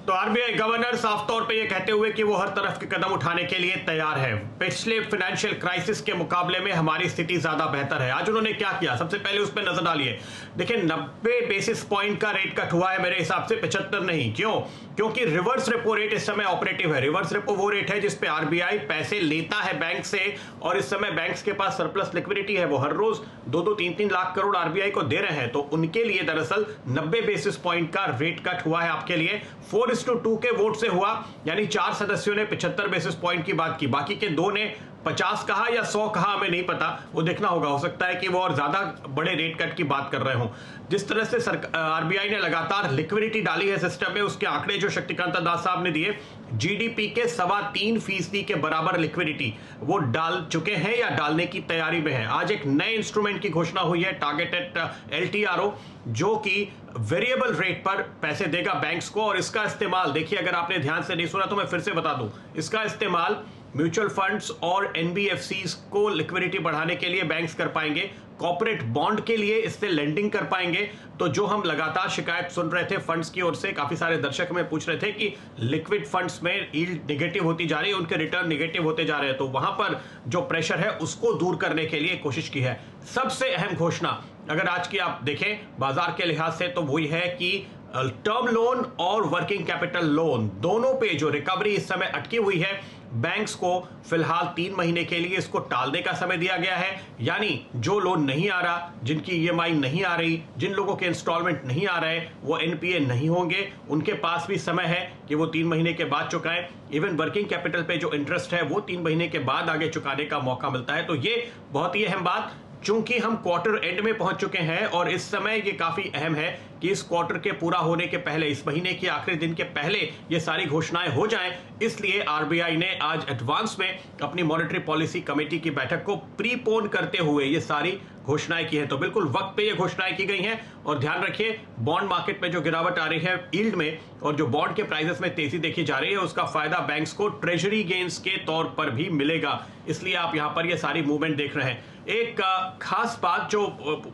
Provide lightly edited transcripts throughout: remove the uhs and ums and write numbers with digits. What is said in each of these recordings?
तो RBI governor साफ तौर पे ये कहते हुए कि वो हर तरफ के कदम उठाने के लिए तैयार है। पिछले फाइनेंशियल क्राइसिस के मुकाबले में हमारी स्थिति ज्यादा बेहतर है। आज उन्होंने क्या किया, सबसे पहले उस पर नजर डालिए। देखिए 90 बेसिस पॉइंट का रेट कट हुआ है, मेरे हिसाब से 75 नहीं। क्यों? क्योंकि रिवर्स रेपो रेट इस समय ऑपरेटिव है। रिवर्स रेपो वो रेट है जिसपे आरबीआई पैसे लेता है बैंक से, और इस समय बैंक्स के पास सरप्लस लिक्विडिटी है। वो हर रोज 2-3 लाख करोड़ आरबीआई को दे रहे हैं। तो उनके लिए दरअसल 90 बेसिस पॉइंट का रेट कट हुआ है। आपके लिए 4:2 के वोट से हुआ, यानी 4 सदस्यों ने 75 बेसिस पॉइंट की बात की, बाकी के 2 ने 50 कहा या 100 कहा, हमें नहीं पता, वो देखना होगा। हो सकता है कि वो और ज्यादा बड़े रेट कट की बात कर रहे हो। जिस तरह से आरबीआई ने लगातार लिक्विडिटी डाली है सिस्टम में, उसके आंकड़े जो शक्तिकांता दास साहब ने दिए, जीडीपी के 3.25% के बराबर लिक्विडिटी वो डाल चुके हैं या डालने की तैयारी में है। आज एक नए इंस्ट्रूमेंट की घोषणा हुई है, टारगेटेड एलटीआरओ, जो कि वेरिएबल रेट पर पैसे देगा बैंक्स को। और इसका इस्तेमाल देखिए, अगर आपने ध्यान से नहीं सुना तो मैं फिर से बता दूं, इसका इस्तेमाल म्यूचुअल फंड्स और एनबीएफसीज को लिक्विडिटी बढ़ाने के लिए बैंक्स कर पाएंगे, कॉर्पोरेट बॉन्ड के लिए इससे लेंडिंग कर पाएंगे। तो जो हम लगातार शिकायत सुन रहे थे फंड्स की ओर से, काफी सारे दर्शक हमें पूछ रहे थे कि लिक्विड फंड्स में यील्ड नेगेटिव होती जा रही है, उनके रिटर्न नेगेटिव होते जा रहे हैं, तो वहां पर जो प्रेशर है उसको दूर करने के लिए कोशिश की है। सबसे अहम घोषणा अगर आज की आप देखें बाजार के लिहाज से, तो वही है कि टर्म लोन और वर्किंग कैपिटल लोन दोनों पे जो रिकवरी इस समय अटकी हुई है, बैंक्स को फिलहाल 3 महीने के लिए इसको टालने का समय दिया गया है। यानी जो लोन नहीं आ रहा, जिनकी ईएमआई नहीं आ रही, जिन लोगों के इंस्टॉलमेंट नहीं आ रहे, वो एनपीए नहीं होंगे, उनके पास भी समय है कि वो 3 महीने के बाद चुकाएं। इवन वर्किंग कैपिटल पे जो इंटरेस्ट है वो 3 महीने के बाद आगे चुकाने का मौका मिलता है। तो ये बहुत ही अहम बात, चूंकि हम क्वार्टर एंड में पहुंच चुके हैं और इस समय ये काफी अहम है कि इस क्वार्टर के पूरा होने के पहले, इस महीने के आखिरी दिन के पहले ये सारी घोषणाएं हो जाएं। इसलिए आरबीआई ने आज एडवांस में अपनी मॉनेटरी पॉलिसी कमेटी की बैठक को प्रीपोन करते हुए ये सारी घोषणाएं की हैं। तो बिल्कुल वक्त पे ये घोषणाएं की गई हैं। और ध्यान रखिए, बॉन्ड मार्केट में जो गिरावट आ रही है यील्ड में, और जो बॉन्ड के प्राइसेस में तेजी देखी जा रही है, उसका फायदा बैंक्स को ट्रेजरी गेन्स के तौर पर भी मिलेगा। इसलिए आप यहां पर ये सारी मूवमेंट देख रहे हैं। एक खास बात जो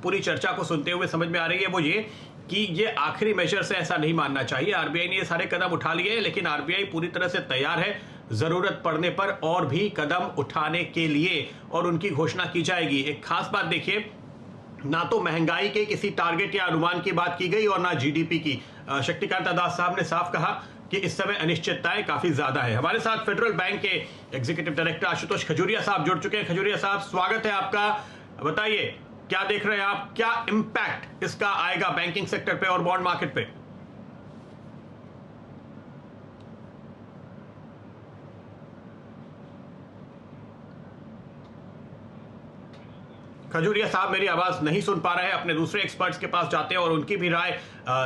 पूरी चर्चा को सुनते हुए समझ में आ रही है वो ये कि ये आखिरी मेजर से ऐसा नहीं मानना चाहिए। आरबीआई ने ये सारे कदम उठा लिए हैं, लेकिन आरबीआई पूरी तरह से तैयार है जरूरत पड़ने पर और भी कदम उठाने के लिए, और उनकी घोषणा की जाएगी। एक खास बात देखिए, ना तो महंगाई के किसी टारगेट या अनुमान की बात की गई और ना जीडीपी की। शक्तिकांता दास साहब ने साफ कहा कि इस समय अनिश्चितताएं काफी ज्यादा है। हमारे साथ फेडरल बैंक के एग्जीक्यूटिव डायरेक्टर आशुतोष खजूरिया साहब जुड़ चुके हैं। खजूरिया साहब, स्वागत है आपका। बताइए क्या देख रहे हैं आप, क्या इंपैक्ट इसका आएगा बैंकिंग सेक्टर पे और बॉन्ड मार्केट पे? खजूरिया साहब मेरी आवाज नहीं सुन पा रहे हैं, अपने दूसरे एक्सपर्ट्स के पास जाते हैं और उनकी भी राय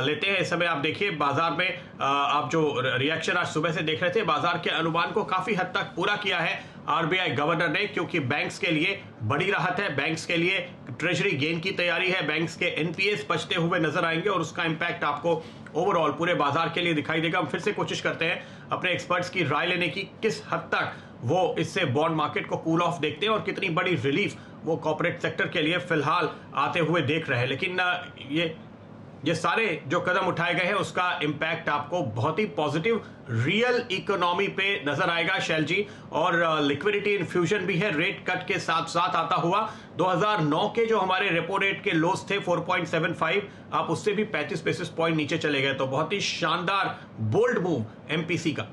लेते हैं। इस समय आप देखिए बाजार में आप जो रिएक्शन आज सुबह से देख रहे थे, बाजार के अनुमान को काफी हद तक पूरा किया है आरबीआई गवर्नर ने, क्योंकि बैंक्स के लिए बड़ी राहत है, बैंक्स के लिए ट्रेजरी गेन की तैयारी है, बैंक्स के एनपीएस बचते हुए नजर आएंगे और उसका इंपैक्ट आपको ओवरऑल पूरे बाजार के लिए दिखाई देगा। हम फिर से कोशिश करते हैं अपने एक्सपर्ट्स की राय लेने की, किस हद तक वो इससे बॉन्ड मार्केट को कूल ऑफ देखते हैं और कितनी बड़ी रिलीफ वो कॉर्पोरेट सेक्टर के लिए फिलहाल आते हुए देख रहे हैं। लेकिन ये सारे जो कदम उठाए गए हैं उसका इंपैक्ट आपको बहुत ही पॉजिटिव रियल इकोनॉमी पे नजर आएगा शैल जी। और लिक्विडिटी इन्फ्यूजन भी है रेट कट के साथ साथ आता हुआ। 2009 के जो हमारे रेपो रेट के लोस थे 4.75, आप उससे भी 35 बेसिस पॉइंट नीचे चले गए। तो बहुत ही शानदार बोल्ड मूव एमपीसी का।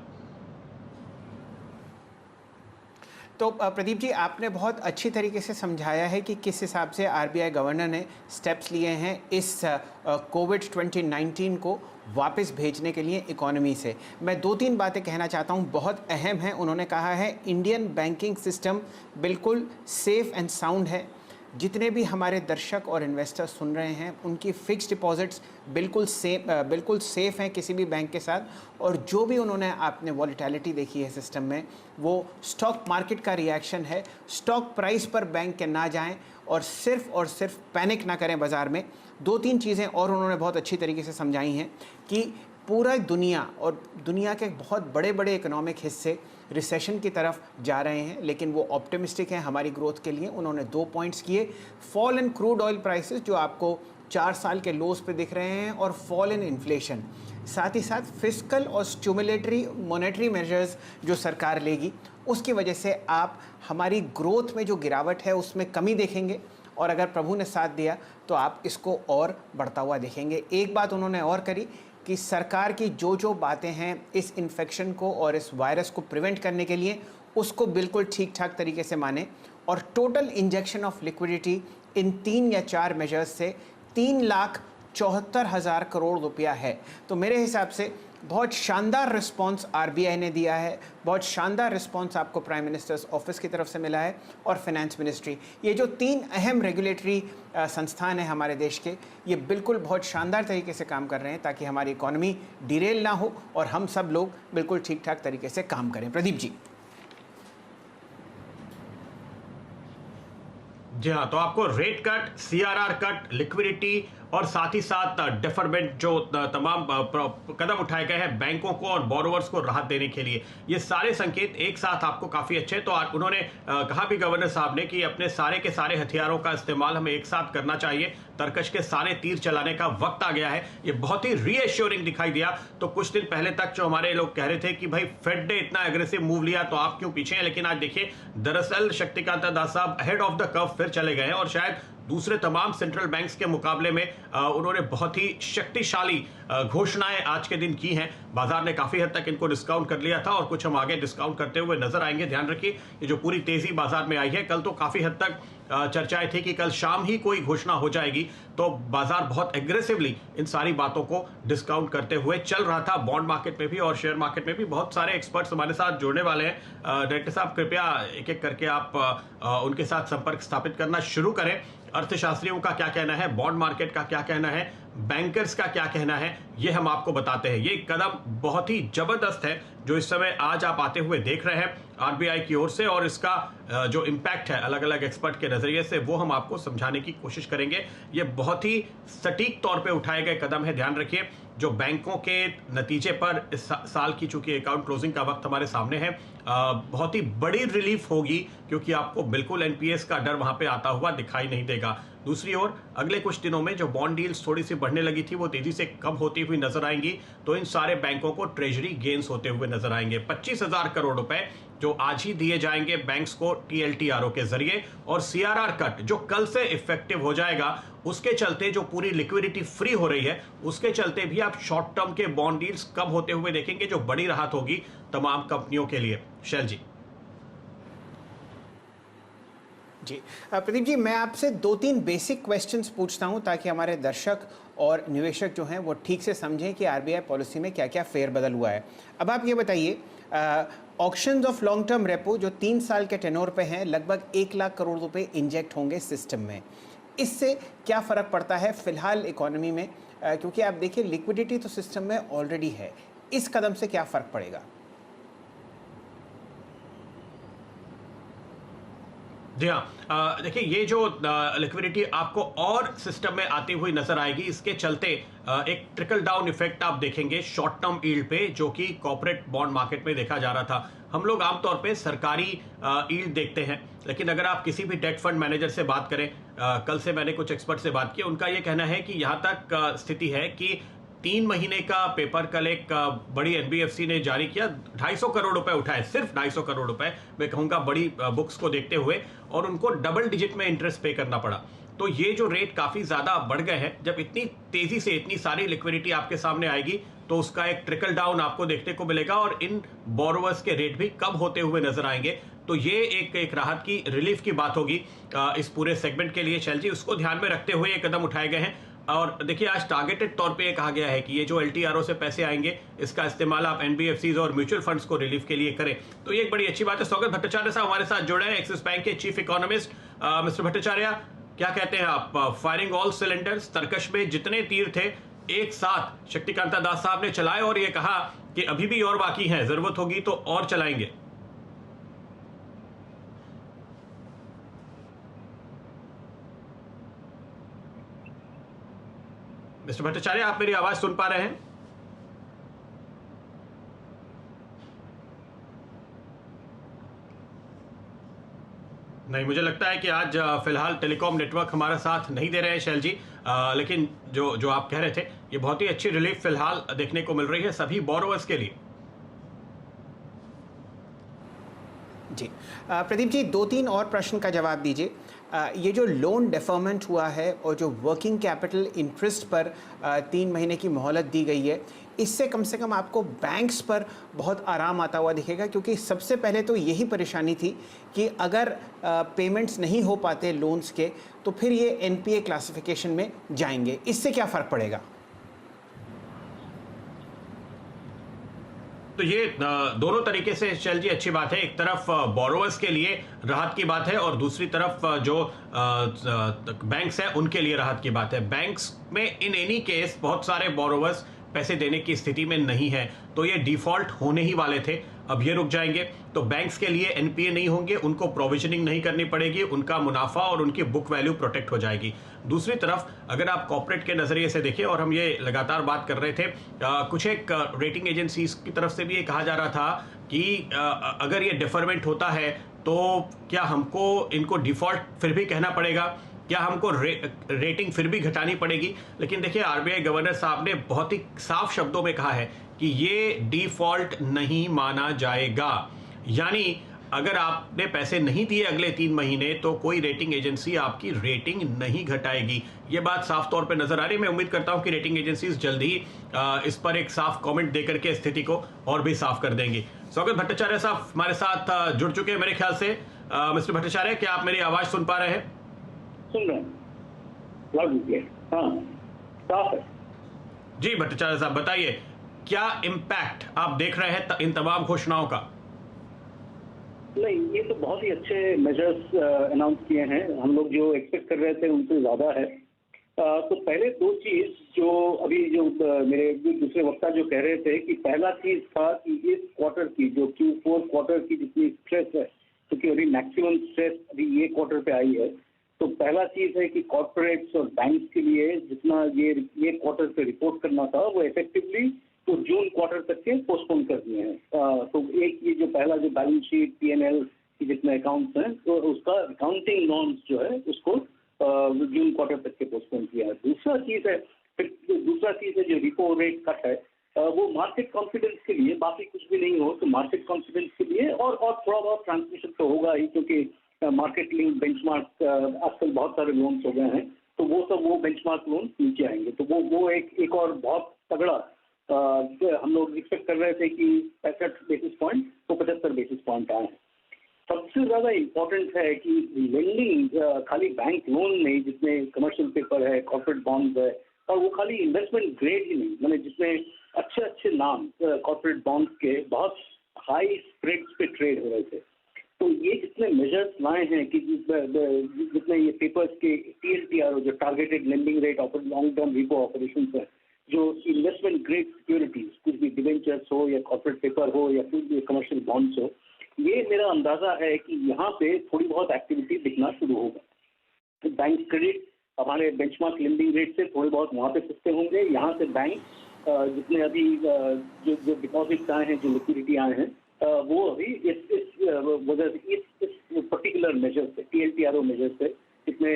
तो प्रदीप जी, आपने बहुत अच्छी तरीके से समझाया है कि किस हिसाब से आरबीआई गवर्नर ने स्टेप्स लिए हैं इस कोविड 2019 को वापस भेजने के लिए इकोनॉमी से। मैं 2-3 बातें कहना चाहता हूं, बहुत अहम है। उन्होंने कहा है इंडियन बैंकिंग सिस्टम बिल्कुल सेफ एंड साउंड है। जितने भी हमारे दर्शक और इन्वेस्टर्स सुन रहे हैं, उनकी फिक्स डिपॉजिट्स बिल्कुल सेफ़ हैं किसी भी बैंक के साथ। और जो भी उन्होंने आपने वॉलेटिलिटी देखी है सिस्टम में, वो स्टॉक मार्केट का रिएक्शन है। स्टॉक प्राइस पर बैंक के ना जाएं और सिर्फ पैनिक ना करें बाज़ार में। 2-3 चीज़ें और उन्होंने बहुत अच्छी तरीके से समझाई हैं कि पूरा दुनिया और दुनिया के बहुत बड़े बड़े इकोनॉमिक हिस्से रिसेशन की तरफ जा रहे हैं, लेकिन वो ऑप्टिमिस्टिक हैं हमारी ग्रोथ के लिए। उन्होंने 2 पॉइंट्स किए, fall in crude oil prices जो आपको 4 साल के लोस पे दिख रहे हैं, और फॉल इन इन्फ्लेशन। साथ ही साथ फिस्कल और स्टिमुलेटरी मॉनेटरी मेजर्स जो सरकार लेगी, उसकी वजह से आप हमारी ग्रोथ में जो गिरावट है उसमें कमी देखेंगे, और अगर प्रभु ने साथ दिया तो आप इसको और बढ़ता हुआ देखेंगे। एक बात उन्होंने और करी कि सरकार की जो जो बातें हैं इस इन्फेक्शन को और इस वायरस को प्रिवेंट करने के लिए, उसको बिल्कुल ठीक ठाक तरीके से माने, और टोटल इंजेक्शन ऑफ लिक्विडिटी इन 3 या 4 मेजर्स से 3,74,000 करोड़ रुपया है। तो मेरे हिसाब से बहुत शानदार रिस्पांस आरबीआई ने दिया है, बहुत शानदार रिस्पांस आपको प्राइम मिनिस्टर्स ऑफिस की तरफ से मिला है और फाइनेंस मिनिस्ट्री। ये जो 3 अहम रेगुलेटरी संस्थान हैं हमारे देश के, ये बिल्कुल बहुत शानदार तरीके से काम कर रहे हैं ताकि हमारी इकोनॉमी डिरेल ना हो और हम सब लोग बिल्कुल ठीक ठाक तरीके से काम करें। प्रदीप जी। जी हाँ, तो आपको rate cut, CRR cut, liquidity और साथ ही साथ डेफरमेंट जो तमाम कदम उठाए गए हैं बैंकों को और बोरोवर्स को राहत देने के लिए, ये सारे संकेत एक साथ आपको काफी अच्छे हैं। तो उन्होंने कहा भी गवर्नर साहब ने कि अपने सारे के सारे हथियारों का इस्तेमाल हमें एक साथ करना चाहिए, तरकश के सारे तीर चलाने का वक्त आ गया है। ये बहुत ही रीएश्योरिंग दिखाई दिया। तो कुछ दिन पहले तक जो हमारे लोग कह रहे थे कि भाई फेड ने इतना एग्रेसिव मूव लिया तो आप क्यों पीछे हैं, लेकिन आज देखिए दरअसल शक्तिकांत दास साहब अहेड ऑफ द कर्व फिर चले गए हैं और शायद दूसरे तमाम सेंट्रल बैंक्स के मुकाबले में उन्होंने बहुत ही शक्तिशाली घोषणाएं आज के दिन की हैं। बाजार ने काफी हद तक इनको डिस्काउंट कर लिया था और कुछ हम आगे डिस्काउंट करते हुए नजर आएंगे। ध्यान रखिए ये जो पूरी तेजी बाजार में आई है, कल तो काफी हद तक चर्चाएं थी कि कल शाम ही कोई घोषणा हो जाएगी, तो बाजार बहुत एग्रेसिवली इन सारी बातों को डिस्काउंट करते हुए चल रहा था। बॉन्ड मार्केट में भी और शेयर मार्केट में भी बहुत सारे एक्सपर्ट्स हमारे साथ जुड़ने वाले हैं। डायरेक्टर साहब कृपया एक एक करके आप उनके साथ संपर्क स्थापित करना शुरू करें। अर्थशास्त्रियों का क्या कहना है, बॉन्ड मार्केट का क्या कहना है, बैंकर्स का क्या कहना है, ये हम आपको बताते हैं। ये कदम बहुत ही जबरदस्त है जो इस समय आज आप आते हुए देख रहे हैं आरबीआई की ओर से, और इसका जो इम्पैक्ट है अलग अलग एक्सपर्ट के नजरिए से वो हम आपको समझाने की कोशिश करेंगे। ये बहुत ही सटीक तौर पे उठाए गए कदम है। ध्यान रखिए जो बैंकों के नतीजे पर इस साल की चूंकि अकाउंट क्लोजिंग का वक्त हमारे सामने है, बहुत ही बड़ी रिलीफ होगी क्योंकि आपको बिल्कुल एनपीएस का डर वहां पे आता हुआ दिखाई नहीं देगा। दूसरी ओर अगले कुछ दिनों में जो बॉन्ड डील्स थोड़ी सी बढ़ने लगी थी वो तेजी से कम होती हुई नजर आएंगी, तो इन सारे बैंकों को ट्रेजरी गेन्स होते हुए नजर आएंगे। 25,000 करोड़ रुपए जो आज ही दिए जाएंगे बैंक्स को टीएलटीआरओ के जरिए, और सीआरआर कट जो कल से इफेक्टिव हो जाएगा, उसके चलते जो पूरी लिक्विडिटी फ्री हो रही है उसके चलते भी आप शॉर्ट टर्म के बॉन्ड डील्स कम होते हुए देखेंगे, जो बड़ी राहत होगी तमाम कंपनियों के लिए। शैल जी। जी प्रदीप जी, मैं आपसे 2-3 बेसिक क्वेश्चंस पूछता हूं ताकि हमारे दर्शक और निवेशक जो हैं वो ठीक से समझें कि आरबीआई पॉलिसी में क्या क्या फेरबदल हुआ है। अब आप ये बताइए, auctions of long term repo जो 3 साल के टेनोर पे हैं, लगभग 1 लाख करोड़ रुपए इंजेक्ट होंगे सिस्टम में। इससे क्या फ़र्क पड़ता है फिलहाल इकोनॉमी में, क्योंकि आप देखिए लिक्विडिटी तो सिस्टम में ऑलरेडी है, इस कदम से क्या फ़र्क पड़ेगा? जी हाँ, देखिए ये जो लिक्विडिटी आपको और सिस्टम में आती हुई नजर आएगी, इसके चलते एक ट्रिकल डाउन इफेक्ट आप देखेंगे शॉर्ट टर्म यील्ड पे, जो कि कॉर्पोरेट बॉन्ड मार्केट में देखा जा रहा था। हम लोग आमतौर पे सरकारी यील्ड देखते हैं, लेकिन अगर आप किसी भी डेट फंड मैनेजर से बात करें, कल से मैंने कुछ एक्सपर्ट से बात की, उनका ये कहना है कि यहाँ तक स्थिति है कि 3 महीने का पेपर कल एक बड़ी एनबीएफसी ने जारी किया, 250 करोड़ रुपए उठाए, सिर्फ 250 करोड़ रुपए मैं कहूंगा बड़ी बुक्स को देखते हुए, और उनको डबल डिजिट में इंटरेस्ट पे करना पड़ा। तो ये जो रेट काफी ज्यादा बढ़ गए हैं, जब इतनी तेजी से इतनी सारी लिक्विडिटी आपके सामने आएगी तो उसका एक ट्रिकल डाउन आपको देखने को मिलेगा और इन बोरोवर्स के रेट भी कम होते हुए नजर आएंगे। तो ये एक राहत की, रिलीफ की बात होगी इस पूरे सेगमेंट के लिए। शैल जी, उसको ध्यान में रखते हुए ये कदम उठाए गए हैं। और देखिए आज टारगेटेड तौर पे ये कहा गया है कि ये जो एलटीआरओ से पैसे आएंगे, इसका इस्तेमाल आप एनबीएफसीज और म्यूचुअल फंड्स को रिलीफ के लिए करें, तो ये एक बड़ी अच्छी बात है। स्वागत भट्टाचार्य साहब हमारे साथ जुड़े हैं, एक्सिस बैंक के चीफ इकोनॉमिस्ट। मिस्टर भट्टाचार्य, क्या कहते हैं आप? फायरिंग ऑल सिलेंडर्स, तरकश में जितने तीर थे एक साथ शक्तिकांता दास साहब ने चलाए और ये कहा कि अभी भी और बाकी हैं, जरूरत होगी तो और चलाएंगे। मिस्टर भट्टाचार्य, आप मेरी आवाज सुन पा रहे हैं? नहीं, मुझे लगता है कि आज फिलहाल टेलीकॉम नेटवर्क हमारा साथ नहीं दे रहे हैं शैल जी, लेकिन जो आप कह रहे थे ये बहुत ही अच्छी रिलीफ फिलहाल देखने को मिल रही है सभी बोरोवर्स के लिए। जी प्रदीप जी, 2-3 और प्रश्न का जवाब दीजिए। ये जो लोन डेफरमेंट हुआ है और जो वर्किंग कैपिटल इंटरेस्ट पर 3 महीने की मोहलत दी गई है, इससे कम से कम आपको बैंक्स पर बहुत आराम आता हुआ दिखेगा, क्योंकि सबसे पहले तो यही परेशानी थी कि अगर पेमेंट्स नहीं हो पाते लोन्स के तो फिर ये एनपीए क्लासिफिकेशन में जाएंगे। इससे क्या फ़र्क पड़ेगा? तो ये दोनों तरीके से चल जी अच्छी बात है। एक तरफ बोरोवर्स के लिए राहत की बात है और दूसरी तरफ जो बैंक्स हैं उनके लिए राहत की बात है। बैंक्स में इन एनी केस बहुत सारे बोरोवर्स पैसे देने की स्थिति में नहीं है, तो ये डिफॉल्ट होने ही वाले थे, अब ये रुक जाएंगे। तो बैंक्स के लिए एनपीए नहीं होंगे, उनको प्रोविजनिंग नहीं करनी पड़ेगी, उनका मुनाफा और उनकी बुक वैल्यू प्रोटेक्ट हो जाएगी। दूसरी तरफ अगर आप कॉर्पोरेट के नजरिए से देखें, और हम ये लगातार बात कर रहे थे, कुछ एक रेटिंग एजेंसीज की तरफ से भी ये कहा जा रहा था कि अगर ये डिफरमेंट होता है तो क्या हमको इनको डिफॉल्ट फिर भी कहना पड़ेगा, क्या हमको रेटिंग फिर भी घटानी पड़ेगी। लेकिन देखिए, आरबीआई गवर्नर साहब ने बहुत ही साफ शब्दों में कहा है कि ये डिफॉल्ट नहीं माना जाएगा। यानी अगर आपने पैसे नहीं दिए अगले 3 महीने तो कोई रेटिंग एजेंसी आपकी रेटिंग नहीं घटाएगी। ये बात साफ तौर पे नजर आ रही है। मैं उम्मीद करता हूं कि रेटिंग एजेंसीज जल्द ही इस पर एक साफ कमेंट देकर के स्थिति को और भी साफ कर देंगी। स्वागत भट्टाचार्य साहब हमारे साथ जुड़ चुके हैं मेरे ख्याल से। मिस्टर भट्टाचार्य, क्या आप मेरी आवाज सुन पा रहे हैं? सुन रहे हैं। हाँ, साफ है। जी भट्टाचार्य साहब, बताइए क्या इम्पैक्ट आप देख रहे हैं इन तमाम घोषणाओं का? नहीं, ये तो बहुत ही अच्छे मेजर्स अनाउंस किए हैं। हम लोग जो एक्सपेक्ट कर रहे थे उनसे ज्यादा है। तो पहले 2 चीज जो अभी जो मेरे दूसरे वक्ता जो कह रहे थे कि पहला चीज था कि इस क्वार्टर की जो Q4 क्वार्टर की जितनी स्ट्रेस है, क्योंकि अभी मैक्सिमम स्ट्रेस अभी ये क्वार्टर पे आई है, तो पहला चीज है कि कॉर्पोरेट्स और बैंक्स के लिए जितना ये क्वार्टर पे रिपोर्ट करना था वो इफेक्टिवली तो जून क्वार्टर तक के पोस्टपोन कर दिए हैं। तो एक ये जो पहला जो बैलेंस शीट पीएनएल की जितने अकाउंट्स हैं तो उसका अकाउंटिंग नॉर्म्स जो है उसको जून क्वार्टर तक के पोस्टपोन किया है। दूसरा चीज है जो रिपो रेट कट है, वो मार्केट कॉन्फिडेंस के लिए, बाकी कुछ भी नहीं हो तो मार्केट कॉन्फिडेंस के लिए और थोड़ा बहुत ट्रांसमिशन तो होगा ही, क्योंकि मार्केट लिंक बेंचमार्क आजकल बहुत सारे लोन्स हो गए हैं, तो वो बेंचमार्क लोन्स नीचे आएंगे। तो वो एक और बहुत तगड़ा हम लोग एक्सपेक्ट कर रहे थे कि 65 बेसिस पॉइंट तो 75 बेसिस पॉइंट आए हैं। सबसे ज्यादा इम्पोर्टेंट है कि लेंडिंग खाली बैंक लोन नहीं, जितने कमर्शियल पेपर है, कॉर्पोरेट बॉन्ड्स है, और वो खाली इन्वेस्टमेंट ग्रेड ही नहीं, मतलब जिसमें अच्छे अच्छे नाम कॉर्पोरेट बॉन्ड्स के बहुत हाई स्प्रेड्स पे ट्रेड हो रहे थे। तो ये जितने मेजर्स लाए हैं कि जितने ये पेपर्स के TLTRO जो targeted lending rate of long term repo operation है, जो इन्वेस्टमेंट ग्रेड सिक्योरिटीज, कुछ भी डिवेंचर्स हो या कॉर्पोरेट पेपर हो या कुछ भी कमर्शियल बॉन्ड्स हो, ये मेरा अंदाजा है कि यहाँ पे थोड़ी बहुत एक्टिविटी दिखना शुरू होगा। तो बैंक क्रेडिट हमारे बेंचमार्क लेंडिंग रेट से थोड़े बहुत वहाँ पे सस्ते होंगे। यहाँ से बैंक जितने अभी जो डिपॉजिट्स आए हैं, जो लिक्विडिटी आए हैं, वो अभी इस वजह से इस पर्टिकुलर मेजर से, TLTRO मेजर से जितने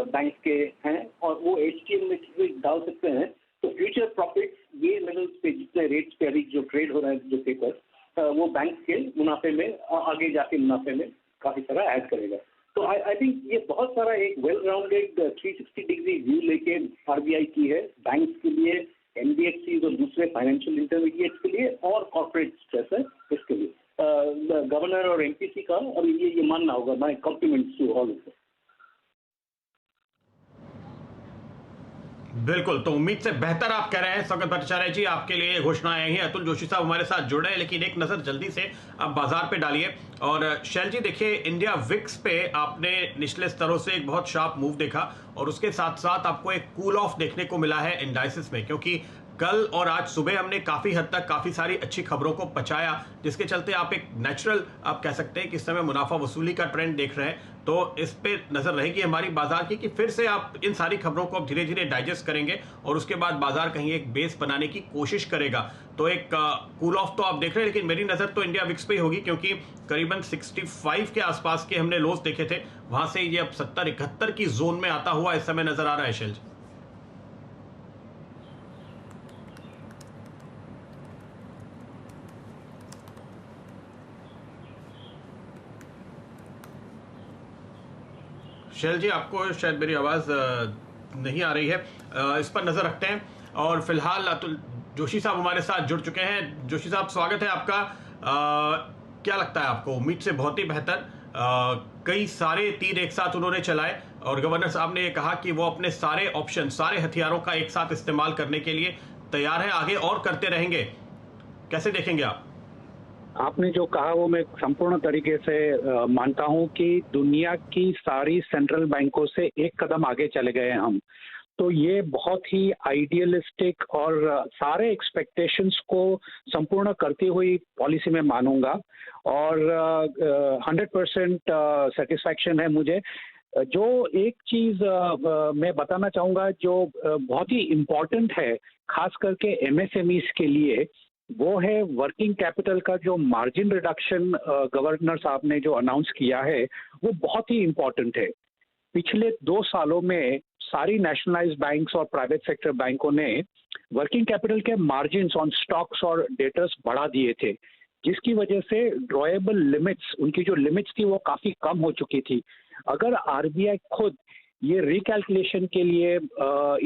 बैंक के हैं और वो HTM में डाल सकते हैं, तो फ्यूचर प्रॉफिट ये लेवल्स पे जितने रेट्स पे अभी जो ट्रेड हो रहा है जो पेपर, वो बैंक के मुनाफे में आगे जाके मुनाफे में काफी सारा ऐड करेगा। तो आई थिंक ये बहुत सारा एक वेल राउंडेड 360 डिग्री व्यू लेके आरबीआई की है, बैंक्स के लिए, NBFCs और दूसरे फाइनेंशियल इंटरमीडिएट्स के लिए और कॉर्पोरेट स्ट्रेस है इसके लिए। गवर्नर और MPC का और ये मानना होगा, my compliments to all of them. बिल्कुल, तो उम्मीद से बेहतर आप कह रहे हैं स्वागत भट्टाचार्य जी, आपके लिए घोषणाएं आई हैं। अतुल जोशी साहब हमारे साथ जुड़े हैं, लेकिन एक नजर जल्दी से आप बाजार पे डालिए। और शैल जी, देखिए इंडिया विक्स पे आपने निचले स्तरों से एक बहुत शार्प मूव देखा और उसके साथ साथ आपको एक कूल ऑफ देखने को मिला है इंडाइसिस में, क्योंकि कल और आज सुबह हमने काफी हद तक काफी सारी अच्छी खबरों को पचाया, जिसके चलते आप एक नेचुरल आप कह सकते हैं कि इस समय मुनाफा वसूली का ट्रेंड देख रहे हैं। तो इस पे नजर रहेगी हमारी बाजार की कि फिर से आप इन सारी खबरों को अब धीरे धीरे डाइजेस्ट करेंगे और उसके बाद बाजार कहीं एक बेस बनाने की कोशिश करेगा। तो एक कूल ऑफ तो आप देख रहे हैं, लेकिन मेरी नजर तो इंडिया विक्स पे ही होगी, क्योंकि करीबन 65 के आसपास के हमने लोस देखे थे, वहां से ये अब 70-71 की जोन में आता हुआ इस समय नजर आ रहा है। शैल जी, शैल जी, आपको शायद मेरी आवाज़ नहीं आ रही है। इस पर नज़र रखते हैं और फिलहाल अतुल जोशी साहब हमारे साथ जुड़ चुके हैं। जोशी साहब, स्वागत है आपका। क्या लगता है आपको? उम्मीद से बहुत ही बेहतर। कई सारे तीर एक साथ उन्होंने चलाए और गवर्नर साहब ने ये कहा कि वो अपने सारे ऑप्शन, सारे हथियारों का एक साथ इस्तेमाल करने के लिए तैयार है, आगे और करते रहेंगे। कैसे देखेंगे आप? आपने जो कहा वो मैं संपूर्ण तरीके से मानता हूं कि दुनिया की सारी सेंट्रल बैंकों से एक कदम आगे चले गए हैं हम। तो ये बहुत ही आइडियलिस्टिक और सारे एक्सपेक्टेशंस को संपूर्ण करती हुई पॉलिसी में मानूंगा और 100% सेटिस्फैक्शन है मुझे। जो एक चीज मैं बताना चाहूंगा जो बहुत ही इम्पोर्टेंट है खास करके एमएसएमईज के लिए, वो है वर्किंग कैपिटल का जो मार्जिन रिडक्शन गवर्नर साहब ने जो अनाउंस किया है वो बहुत ही इम्पोर्टेंट है। पिछले 2 सालों में सारी नेशनलाइज्ड बैंक्स और प्राइवेट सेक्टर बैंकों ने वर्किंग कैपिटल के मार्जिन्स ऑन स्टॉक्स और डेटर्स बढ़ा दिए थे, जिसकी वजह से ड्रॉएबल लिमिट्स, उनकी जो लिमिट्स थी वो काफी कम हो चुकी थी। अगर आरबीआई खुद ये रिकैलकुलेशन के लिए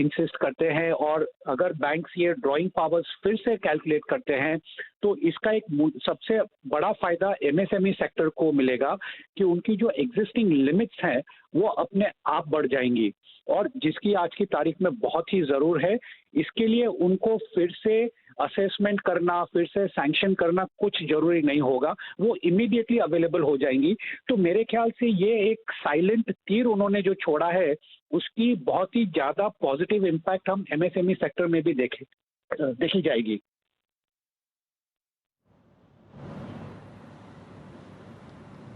इंसिस्ट करते हैं और अगर बैंक्स ये ड्राइंग पावर्स फिर से कैलकुलेट करते हैं तो इसका एक सबसे बड़ा फायदा एमएसएमई सेक्टर को मिलेगा कि उनकी जो एग्जिस्टिंग लिमिट्स हैं वो अपने आप बढ़ जाएंगी और जिसकी आज की तारीख में बहुत ही ज़रूर है। इसके लिए उनको फिर से असेसमेंट करना, फिर से सैंक्शन करना कुछ जरूरी नहीं होगा, वो इमीडिएटली अवेलेबल हो जाएंगी। तो मेरे ख्याल से ये एक साइलेंट तीर उन्होंने जो छोड़ा है उसकी बहुत ही ज़्यादा पॉजिटिव इम्पैक्ट हम एमएसएमई सेक्टर में भी देखी जाएगी।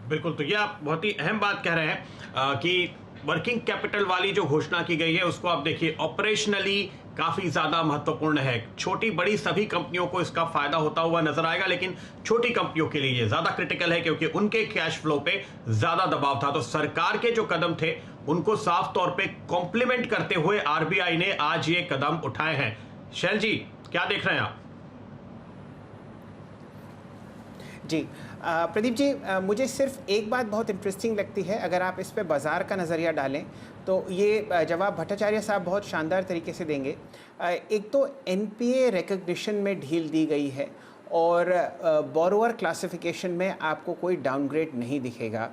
बिल्कुल, तो ये आप बहुत ही अहम बात कह रहे हैं कि वर्किंग कैपिटल वाली जो घोषणा की गई है उसको आप देखिए ऑपरेशनली काफी ज्यादा महत्वपूर्ण है। छोटी बड़ी सभी कंपनियों को इसका फायदा होता हुआ नजर आएगा, लेकिन छोटी कंपनियों के लिए ये ज्यादा क्रिटिकल है क्योंकि उनके कैश फ्लो पे ज्यादा दबाव था। तो सरकार के जो कदम थे उनको साफ तौर पे कॉम्प्लीमेंट करते हुए आरबीआई ने आज ये कदम उठाए हैं। शैल जी, क्या देख रहे हैं आप? जी प्रदीप जी, मुझे सिर्फ एक बात बहुत इंटरेस्टिंग लगती है, अगर आप इस पे बाज़ार का नज़रिया डालें तो ये जवाब भट्टाचार्य साहब बहुत शानदार तरीके से देंगे। एक तो एनपीए रिकग्निशन में ढील दी गई है और बोरोवर क्लासिफिकेशन में आपको कोई डाउनग्रेड नहीं दिखेगा।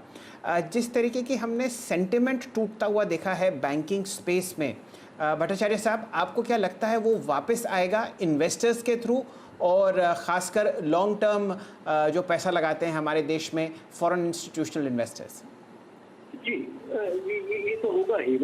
जिस तरीके की हमने सेंटिमेंट टूटता हुआ देखा है बैंकिंग स्पेस में, भट्टाचार्य साहब आपको क्या लगता है वो वापस आएगा इन्वेस्टर्स के थ्रू और ख़ासकर लॉन्ग टर्म जो पैसा लगाते हैं हमारे देश में फॉरेन इंस्टीट्यूशनल इन्वेस्टर्स? जी, ये तो होगा ही।